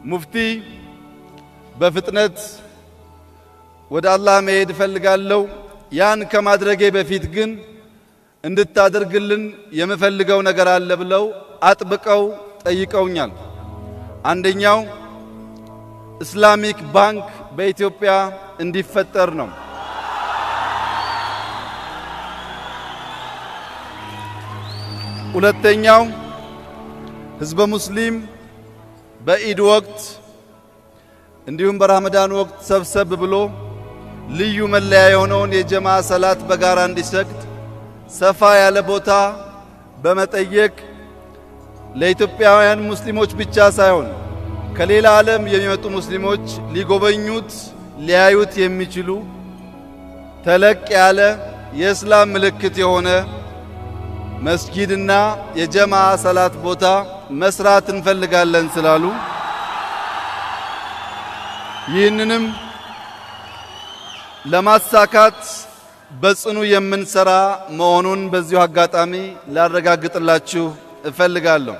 ሙፍቲ በፍጥነት ወደ አላህ መሄድ እፈልጋለሁ። ያን ከማድረጌ በፊት ግን እንድታደርግልን የምፈልገው ነገር አለ ብለው አጥብቀው ጠይቀውኛል። አንደኛው ኢስላሚክ ባንክ በኢትዮጵያ እንዲፈጠር ነው። ሁለተኛው ህዝበ ሙስሊም በኢድ ወቅት እንዲሁም በረመዳን ወቅት ሰብሰብ ብሎ ልዩ መለያ የሆነውን የጀማ ሰላት በጋራ እንዲሰግድ ሰፋ ያለ ቦታ በመጠየቅ ለኢትዮጵያውያን ሙስሊሞች ብቻ ሳይሆን ከሌላ ዓለም የሚመጡ ሙስሊሞች ሊጎበኙት ሊያዩት የሚችሉ ተለቅ ያለ የእስላም ምልክት የሆነ መስጊድና የጀማ ሰላት ቦታ መስራት እንፈልጋለን ስላሉ ይህንንም ለማሳካት በጽኑ የምንሰራ መሆኑን በዚሁ አጋጣሚ ላረጋግጥላችሁ እፈልጋለሁ።